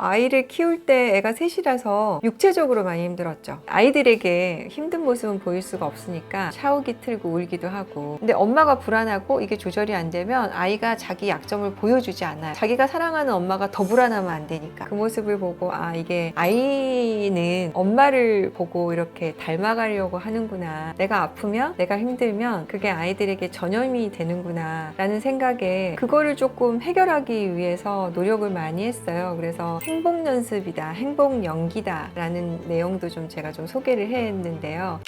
아이를 키울 때 애가 셋이라서 육체적으로 많이 힘들었죠. 아이들에게 힘든 모습은 보일 수가 없으니까 샤워기 틀고 울기도 하고, 근데 엄마가 불안하고 이게 조절이 안 되면 아이가 자기 약점을 보여주지 않아요. 자기가 사랑하는 엄마가 더 불안하면 안 되니까. 그 모습을 보고 이게 아이는 엄마를 보고 이렇게 닮아가려고 하는구나, 내가 아프면 내가 힘들면 그게 아이들에게 전염이 되는구나 라는 생각에 그거를 조금 해결하기 위해서 노력을 많이 했어요. 그래서 행복 연습이다, 행복 연기다 라는 내용도 제가 소개를 했는데요.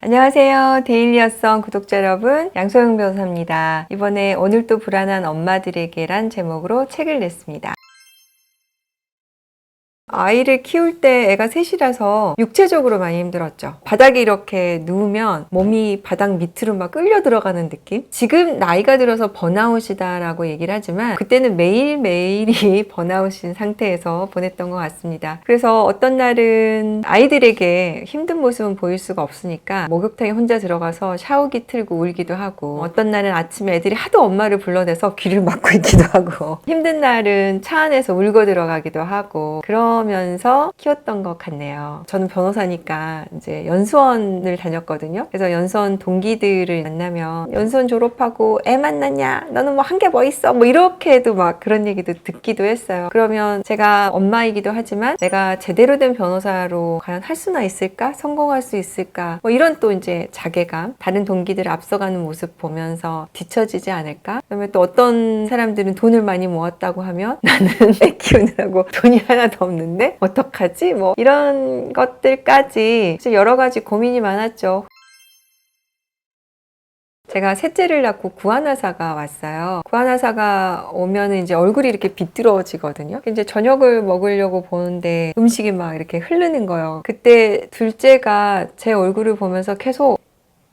안녕하세요. 데일리 여성 구독자 여러분, 양소영 변호사입니다. 이번에 오늘도 불안한 엄마들에게란 제목으로 책을 냈습니다. 아이를 키울 때 애가 셋이라서 육체적으로 많이 힘들었죠. 바닥에 이렇게 누우면 몸이 바닥 밑으로 막 끌려 들어가는 느낌? 지금 나이가 들어서 번아웃이다라고 얘기를 하지만 그때는 매일매일이 번아웃인 상태에서 보냈던 것 같습니다. 그래서 어떤 날은 아이들에게 힘든 모습은 보일 수가 없으니까 목욕탕에 혼자 들어가서 샤워기 틀고 울기도 하고, 어떤 날은 아침에 애들이 하도 엄마를 불러내서 귀를 막고 있기도 하고, 힘든 날은 차 안에서 울고 들어가기도 하고, 그러면서 키웠던 것 같네요. 저는 변호사니까 이제 연수원을 다녔거든요. 그래서 연수원 동기들을 만나면 연수원 졸업하고 애 만났냐? 너는 뭐 한 게 뭐 있어? 뭐 이렇게도 막 그런 얘기도 듣기도 했어요. 그러면 제가 엄마이기도 하지만 내가 제대로 된 변호사로 과연 할 수나 있을까? 성공할 수 있을까? 뭐 이런 또 이제 자괴감, 다른 동기들을 앞서가는 모습 보면서 뒤처지지 않을까? 그다음에 또 어떤 사람들은 돈을 많이 모았다고 하면 나는 애 키우느라고 돈이 하나도 없는데 어떡하지? 뭐 이런 것들까지 여러 가지 고민이 많았죠. 제가 셋째를 낳고 구안화사가 왔어요. 구안화사가 오면은 이제 얼굴이 이렇게 비뚤어지거든요. 이제 저녁을 먹으려고 보는데 음식이 막 이렇게 흐르는 거예요. 그때 둘째가 제 얼굴을 보면서 계속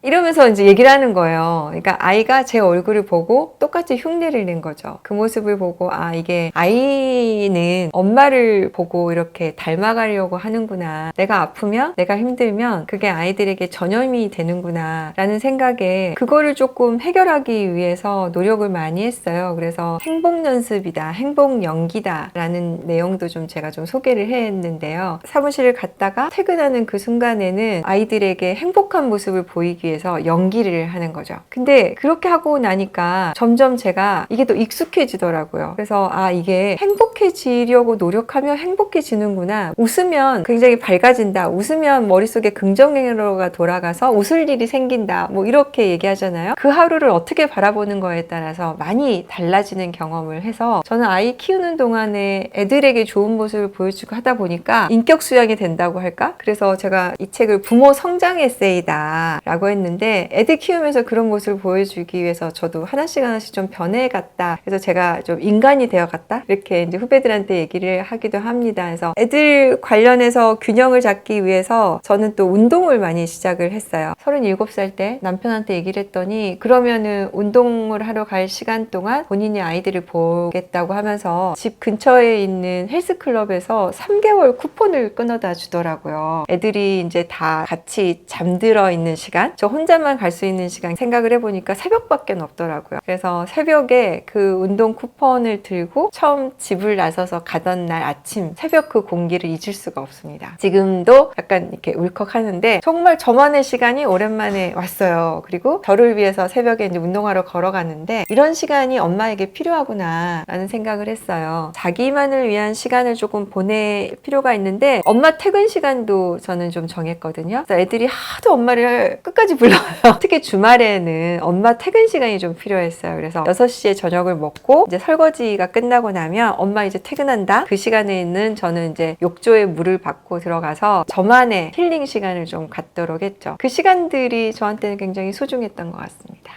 이러면서 이제 얘기를 하는 거예요. 그러니까 아이가 제 얼굴을 보고 똑같이 흉내를 낸 거죠. 그 모습을 보고 이게 아이는 엄마를 보고 이렇게 닮아가려고 하는구나, 내가 아프면 내가 힘들면 그게 아이들에게 전염이 되는구나 라는 생각에 그거를 조금 해결하기 위해서 노력을 많이 했어요. 그래서 행복 연습이다, 행복 연기다 라는 내용도 제가 소개를 했는데요. 사무실을 갔다가 퇴근하는 그 순간에는 아이들에게 행복한 모습을 보이기 위해서 연기를 하는 거죠. 근데 그렇게 하고 나니까 점점 제가 이게 또 익숙해지더라고요. 그래서 이게 행복해지려고 노력하면 행복해지는구나, 웃으면 굉장히 밝아진다, 웃으면 머릿속에 긍정행로가 돌아가서 웃을 일이 생긴다, 뭐 이렇게 얘기하잖아요. 그 하루를 어떻게 바라보는 거에 따라서 많이 달라지는 경험을 해서 저는 아이 키우는 동안에 애들에게 좋은 모습을 보여주고 하다 보니까 인격 수양이 된다고 할까? 그래서 제가 이 책을 부모 성장 에세이다 라고 했는데, 애들 키우면서 그런 모습을 보여주기 위해서 저도 하나씩 좀 변해갔다, 그래서 제가 좀 인간이 되어갔다, 이렇게 이제 후배들한테 얘기를 하기도 합니다. 그래서 애들 관련해서 균형을 잡기 위해서 저는 또 운동을 많이 시작을 했어요. 37살 때 남편한테 얘기를 했더니 그러면은 운동을 하러 갈 시간 동안 본인이 아이들을 보겠다고 하면서 집 근처에 있는 헬스클럽에서 3개월 쿠폰을 끊어다 주더라고요. 애들이 이제 다 같이 잠들어 있는 시간, 저 혼자만 갈 수 있는 시간 생각을 해보니까 새벽밖에 없더라고요. 그래서 새벽에 그 운동 쿠폰을 들고 처음 집을 나서서 가던 날 아침 새벽 그 공기를 잊을 수가 없습니다. 지금도 약간 이렇게 울컥하는데 정말 저만의 시간이 오랜만에 왔어요. 그리고 저를 위해서 새벽에 이제 운동하러 걸어가는데 이런 시간이 엄마에게 필요하구나 라는 생각을 했어요. 자기만을 위한 시간을 조금 보낼 필요가 있는데 엄마 퇴근 시간도 저는 좀 정했거든요. 그래서 애들이 하도 엄마를 끝까지 불러요. 특히 주말에는 엄마 퇴근 시간이 좀 필요했어요. 그래서 6시에 저녁을 먹고 이제 설거지가 끝나고 나면 엄마 이제 퇴근한다, 그 시간에는 저는 이제 욕조에 물을 받고 들어가서 저만의 힐링 시간을 좀 갖도록 했죠. 그 시간들이 저한테는 굉장히 소중했던 것 같습니다.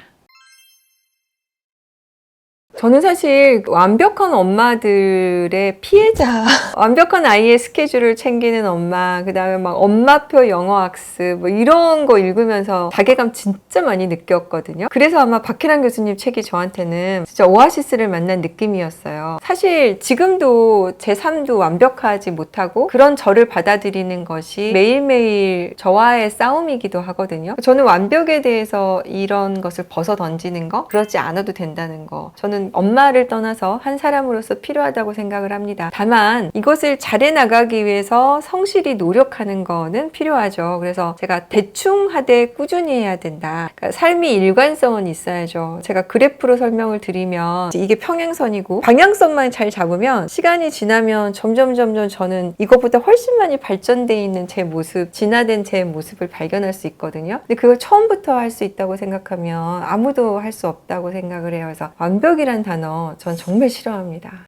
저는 사실 완벽한 엄마들의 피해자, 완벽한 아이의 스케줄을 챙기는 엄마, 그 다음에 막 엄마표 영어 학습 뭐 이런 거 읽으면서 자괴감 진짜 많이 느꼈거든요. 그래서 아마 박혜란 교수님 책이 저한테는 진짜 오아시스를 만난 느낌이었어요. 사실 지금도 제 삶도 완벽하지 못하고 그런 저를 받아들이는 것이 매일매일 저와의 싸움이기도 하거든요. 저는 완벽에 대해서 이런 것을 벗어 던지는 거, 그렇지 않아도 된다는 거, 저는 부모님, 엄마를 떠나서 한 사람으로서 필요하다고 생각을 합니다. 다만 이것을 잘해 나가기 위해서 성실히 노력하는 거는 필요하죠. 그래서 제가 대충 하되 꾸준히 해야 된다. 그러니까 삶이 일관성은 있어야죠. 제가 그래프로 설명을 드리면 이게 평행선이고 방향성만 잘 잡으면 시간이 지나면 점점 저는 이것보다 훨씬 많이 발전돼 있는 제 모습, 진화된 제 모습을 발견할 수 있거든요. 근데 그걸 처음부터 할 수 있다고 생각하면 아무도 할 수 없다고 생각을 해요. 그래서 완벽이란 단어 전 정말 싫어합니다.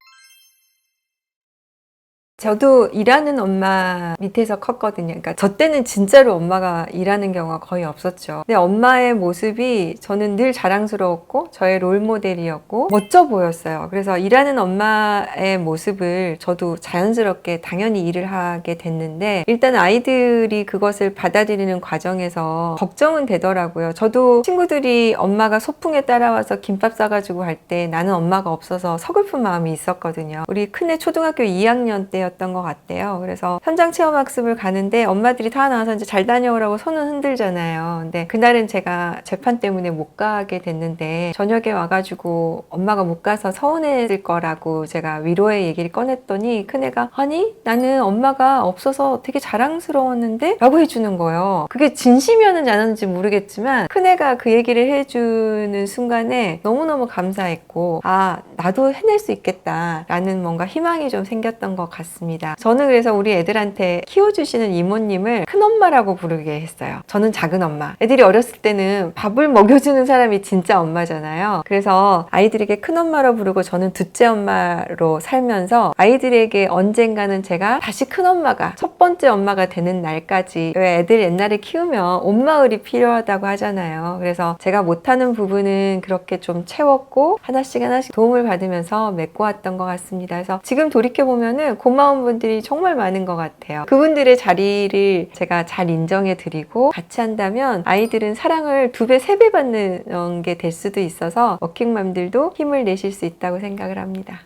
저도 일하는 엄마 밑에서 컸거든요. 그러니까 저 때는 진짜로 엄마가 일하는 경우가 거의 없었죠. 근데 엄마의 모습이 저는 늘 자랑스러웠고 저의 롤모델이었고 멋져 보였어요. 그래서 일하는 엄마의 모습을 저도 자연스럽게 당연히 일을 하게 됐는데 일단 아이들이 그것을 받아들이는 과정에서 걱정은 되더라고요. 저도 친구들이 엄마가 소풍에 따라와서 김밥 싸가지고 할 때 나는 엄마가 없어서 서글픈 마음이 있었거든요. 우리 큰애 초등학교 2학년 때였던 것 같아요. 그래서 현장 체험 학습을 가는데 엄마들이 다 나와서 이제 잘 다녀오라고 손은 흔들잖아요. 근데 그날은 제가 재판 때문에 못 가게 됐는데 저녁에 와가지고 엄마가 못 가서 서운했을 거라고 제가 위로의 얘기를 꺼냈더니 큰애가 아니 나는 엄마가 없어서 되게 자랑스러웠는데 라고 해주는 거예요. 그게 진심이었는지 아닌지 모르겠지만 큰애가 그 얘기를 해주는 순간에 너무너무 감사했고 아 나도 해낼 수 있겠다 라는 뭔가 희망이 좀 생겼던 것 같습니다. 저는 그래서 우리 애들한테 키워주시는 이모님을 큰엄마라고 부르게 했어요. 저는 작은엄마. 애들이 어렸을 때는 밥을 먹여주는 사람이 진짜 엄마잖아요. 그래서 아이들에게 큰엄마로 부르고 저는 둘째 엄마로 살면서 아이들에게 언젠가는 제가 다시 큰엄마가 첫 번째 엄마가 되는 날까지 왜 애들 옛날에 키우면 엄마을이 필요하다고 하잖아요. 그래서 제가 못하는 부분은 그렇게 좀 채웠고 하나씩 도움을 받으면서 메꿔왔던 것 같습니다. 그래서 지금 돌이켜보면은 고마운 분들이 정말 많은 것 같아요. 그분들의 자리를 제가 잘 인정해 드리고 같이 한다면 아이들은 사랑을 2배, 3배 받는 게 될 수도 있어서 워킹맘들도 힘을 내실 수 있다고 생각을 합니다.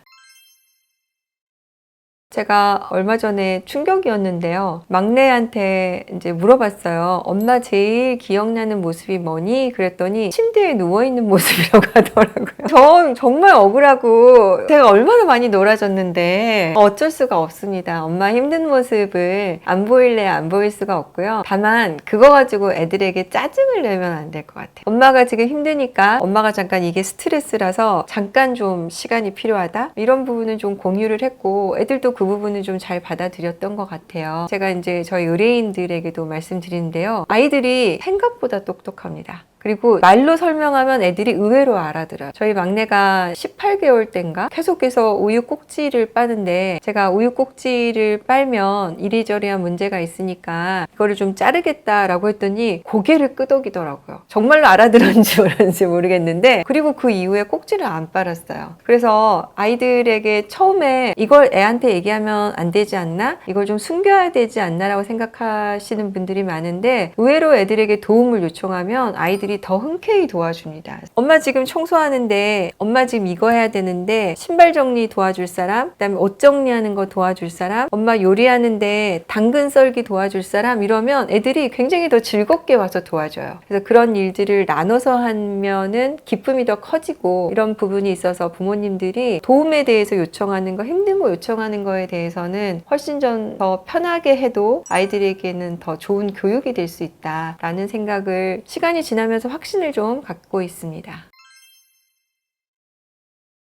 제가 얼마 전에 충격이었는데요. 막내한테 이제 물어봤어요. 엄마 제일 기억나는 모습이 뭐니? 그랬더니 침대에 누워있는 모습이라고 하더라고요. 전 정말 억울하고 제가 얼마나 많이 놀아줬는데 어쩔 수가 없습니다. 엄마 힘든 모습을 안 보일래야 안 보일 수가 없고요. 다만 그거 가지고 애들에게 짜증을 내면 안 될 것 같아요. 엄마가 지금 힘드니까 엄마가 잠깐 이게 스트레스라서 잠깐 좀 시간이 필요하다? 이런 부분은 좀 공유를 했고 애들도 그 부분을 좀 잘 받아들였던 것 같아요. 제가 이제 저희 의뢰인들에게도 말씀드리는데요. 아이들이 생각보다 똑똑합니다. 그리고 말로 설명하면 애들이 의외로 알아들어요. 저희 막내가 18개월 때인가 계속해서 우유 꼭지를 빠는데 제가 우유 꼭지를 빨면 이리저리한 문제가 있으니까 이거를 좀 자르겠다라고 했더니 고개를 끄덕이더라고요. 정말로 알아들었는지 모르는지 모르겠는데 그리고 그 이후에 꼭지를 안 빨았어요. 그래서 아이들에게 처음에 이걸 애한테 얘기하면 안 되지 않나? 이걸 좀 숨겨야 되지 않나? 라고 생각하시는 분들이 많은데 의외로 애들에게 도움을 요청하면 아이들이 더 흔쾌히 도와줍니다. 엄마 지금 청소하는데 엄마 지금 이거 해야 되는데 신발 정리 도와줄 사람, 그다음에 옷 정리하는 거 도와줄 사람, 엄마 요리하는데 당근 썰기 도와줄 사람 이러면 애들이 굉장히 더 즐겁게 와서 도와줘요. 그래서 그런 일들을 나눠서 하면은 기쁨이 더 커지고 이런 부분이 있어서 부모님들이 도움에 대해서 요청하는 거, 힘든 거 요청하는 거에 대해서는 훨씬 더 편하게 해도 아이들에게는 더 좋은 교육이 될 수 있다라는 생각을 시간이 지나면서 확신을 좀 갖고 있습니다.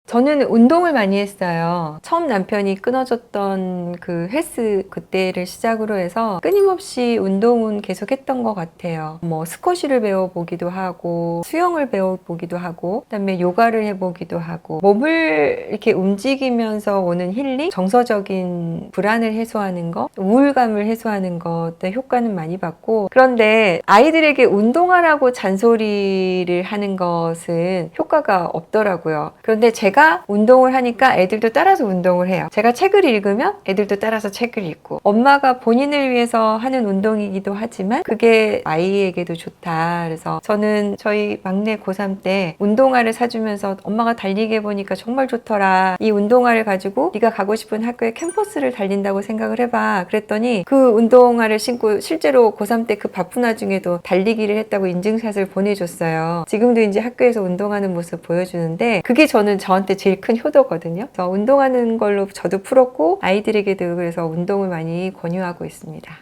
저는 운동을 많이 했어요. 처음 남편이 끊어졌던 그 헬스 그때를 시작으로 해서 끊임없이 운동은 계속 했던 것 같아요. 뭐 스쿼시를 배워보기도 하고 수영을 배워보기도 하고 그다음에 요가를 해보기도 하고 몸을 이렇게 움직이면서 오는 힐링, 정서적인 불안을 해소하는 거, 우울감을 해소하는 것에 효과는 많이 받고 그런데 아이들에게 운동하라고 잔소리를 하는 것은 효과가 없더라고요. 그런데 제가 운동을 하니까 애들도 따라서 운동을 해요. 제가 책을 읽으면 애들도 따라서 책을 읽고 엄마가 본인을 위해서 하는 운동이기도 하지만 그게 아이에게도 좋다. 그래서 저는 저희 막내 고3 때 운동화를 사주면서 엄마가 달리게 해보니까 정말 좋더라. 이 운동화를 가지고 네가 가고 싶은 학교에 캠퍼스를 달린다고 생각을 해봐. 그랬더니 그 운동화를 신고 실제로 고3 때 그 바쁜 와중에도 달리기를 했다고 인증샷을 보내줬어요. 지금도 이제 학교에서 운동하는 모습 보여주는데 그게 저는 저한테 저한테 제일 큰 효도거든요. 그래서 운동하는 걸로 저도 풀었고 아이들에게도 그래서 운동을 많이 권유하고 있습니다.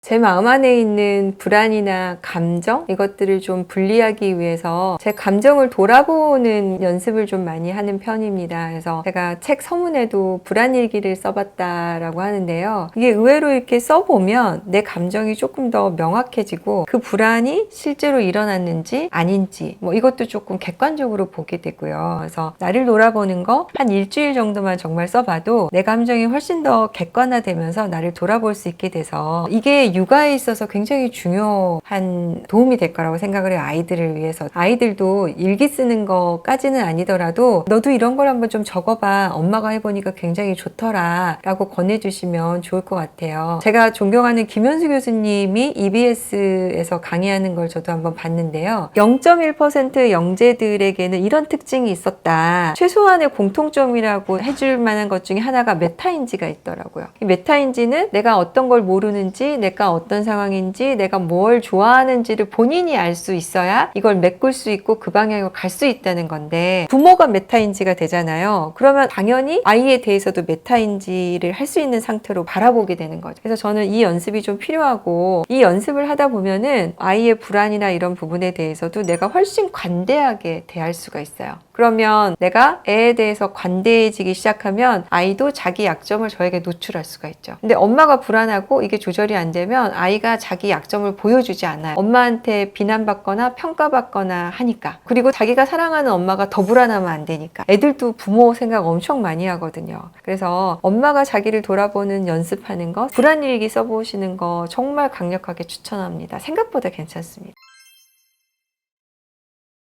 제 마음 안에 있는 불안이나 감정, 이것들을 좀 분리하기 위해서 제 감정을 돌아보는 연습을 좀 많이 하는 편입니다. 그래서 제가 책 서문에도 불안일기를 써봤다라고 하는데요. 이게 의외로 이렇게 써보면 내 감정이 조금 더 명확해지고 그 불안이 실제로 일어났는지 아닌지 이것도 조금 객관적으로 보게 되고요. 그래서 나를 돌아보는 거 한 일주일 정도만 정말 써봐도 내 감정이 훨씬 더 객관화되면서 나를 돌아볼 수 있게 돼서 이게 육아에 있어서 굉장히 중요한 도움이 될 거라고 생각을 해요. 아이들을 위해서. 아이들도 일기 쓰는 거까지는 아니더라도 너도 이런 걸 한번 좀 적어봐. 엄마가 해보니까 굉장히 좋더라 라고 권해주시면 좋을 것 같아요. 제가 존경하는 김현수 교수님이 EBS에서 강의하는 걸 저도 한번 봤는데요. 0.1% 영재들에게는 이런 특징이 있었다. 최소한의 공통점이라고 해줄 만한 것 중에 하나가 메타인지가 있더라고요. 이 메타인지는 내가 어떤 걸 모르는지, 내가 어떤 상황인지, 내가 뭘 좋아하는지를 본인이 알 수 있어야 이걸 메꿀 수 있고 그 방향으로 갈 수 있다는 건데, 부모가 메타인지가 되잖아요. 그러면 당연히 아이에 대해서도 메타인지를 할 수 있는 상태로 바라보게 되는 거죠. 그래서 저는 이 연습이 좀 필요하고, 이 연습을 하다 보면은 아이의 불안이나 이런 부분에 대해서도 내가 훨씬 관대하게 대할 수가 있어요. 그러면 내가 애에 대해서 관대해지기 시작하면 아이도 자기 약점을 저에게 노출할 수가 있죠. 근데 엄마가 불안하고 이게 조절이 안 되면 아이가 자기 약점을 보여주지 않아요. 엄마한테 비난받거나 평가받거나 하니까. 그리고 자기가 사랑하는 엄마가 더 불안하면 안 되니까. 애들도 부모 생각 엄청 많이 하거든요. 그래서 엄마가 자기를 돌아보는 연습하는 거, 불안일기 써보시는 거 정말 강력하게 추천합니다. 생각보다 괜찮습니다.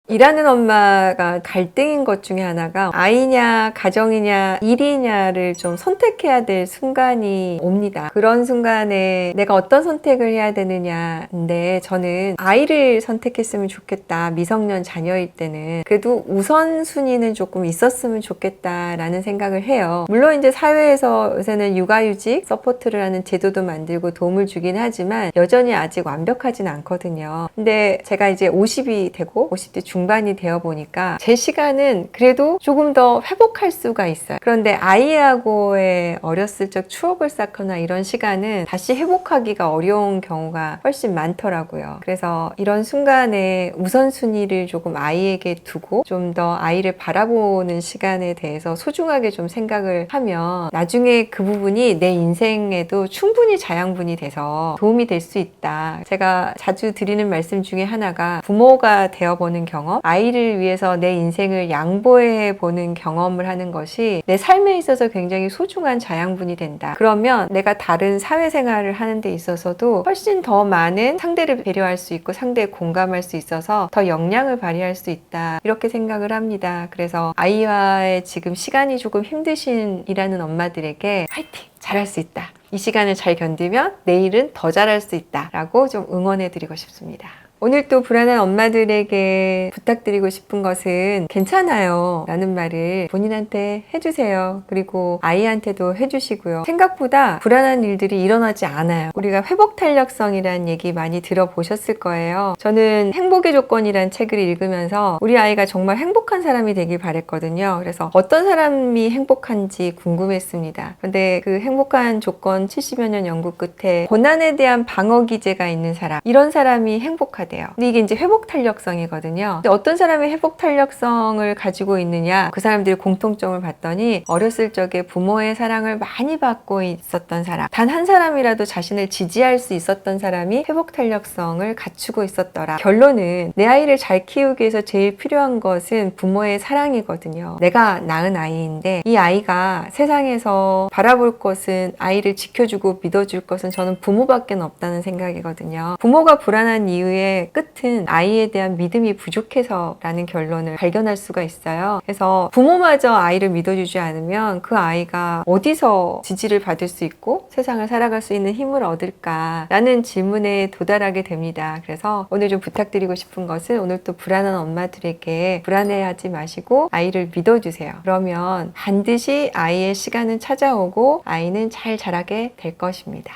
일하는 엄마가 갈등인 것 중에 하나가 아이냐 가정이냐 일이냐를 좀 선택해야 될 순간이 옵니다. 그런 순간에 내가 어떤 선택을 해야 되느냐인데, 저는 아이를 선택했으면 좋겠다. 미성년 자녀일 때는 그래도 우선순위는 조금 있었으면 좋겠다라는 생각을 해요. 물론 이제 사회에서 요새는 육아휴직 서포트를 하는 제도도 만들고 도움을 주긴 하지만 여전히 아직 완벽하진 않거든요. 근데 제가 이제 50이 되고 50대 중반이 되어 보니까 제 시간은 그래도 조금 더 회복할 수가 있어요. 그런데 아이하고의 어렸을 적 추억을 쌓거나 이런 시간은 다시 회복하기가 어려운 경우가 훨씬 많더라고요. 그래서 이런 순간에 우선순위를 조금 아이에게 두고 좀 더 아이를 바라보는 시간에 대해서 소중하게 좀 생각을 하면 나중에 그 부분이 내 인생에도 충분히 자양분이 돼서 도움이 될 수 있다. 제가 자주 드리는 말씀 중에 하나가 부모가 되어보는 경험, 아이를 위해서 내 인생을 양보해 보는 경험을 하는 것이 내 삶에 있어서 굉장히 소중한 자양분이 된다. 그러면 내가 다른 사회생활을 하는 데 있어서도 훨씬 더 많은 상대를 배려할 수 있고 상대에 공감할 수 있어서 더 역량을 발휘할 수 있다. 이렇게 생각을 합니다. 그래서 아이와의 지금 시간이 조금 힘드신 일하는 엄마들에게 화이팅! 잘할 수 있다. 이 시간을 잘 견디면 내일은 더 잘할 수 있다. 라고 좀 응원해 드리고 싶습니다. 오늘 또 불안한 엄마들에게 부탁드리고 싶은 것은 괜찮아요 라는 말을 본인한테 해주세요. 그리고 아이한테도 해주시고요. 생각보다 불안한 일들이 일어나지 않아요. 우리가 회복 탄력성이라는 얘기 많이 들어보셨을 거예요. 저는 행복의 조건이란 책을 읽으면서 우리 아이가 정말 행복한 사람이 되길 바랬거든요. 그래서 어떤 사람이 행복한지 궁금했습니다. 근데 그 행복한 조건 70여 년 연구 끝에 고난에 대한 방어 기제가 있는 사람, 이런 사람이 행복하다. 근데 이게 이제 회복 탄력성이거든요. 근데 어떤 사람이 회복 탄력성을 가지고 있느냐, 그 사람들이 공통점을 봤더니 어렸을 적에 부모의 사랑을 많이 받고 있었던 사람, 단 한 사람이라도 자신을 지지할 수 있었던 사람이 회복 탄력성을 갖추고 있었더라. 결론은 내 아이를 잘 키우기 위해서 제일 필요한 것은 부모의 사랑이거든요. 내가 낳은 아이인데 이 아이가 세상에서 바라볼 것은, 아이를 지켜주고 믿어줄 것은 저는 부모밖에 없다는 생각이거든요. 부모가 불안한 이유에 끝은 아이에 대한 믿음이 부족해서 라는 결론을 발견할 수가 있어요. 그래서 부모마저 아이를 믿어주지 않으면 그 아이가 어디서 지지를 받을 수 있고 세상을 살아갈 수 있는 힘을 얻을까 라는 질문에 도달하게 됩니다. 그래서 오늘 좀 부탁드리고 싶은 것은, 오늘 또 불안한 엄마들에게 불안해하지 마시고 아이를 믿어주세요. 그러면 반드시 아이의 시간은 찾아오고 아이는 잘 자라게 될 것입니다.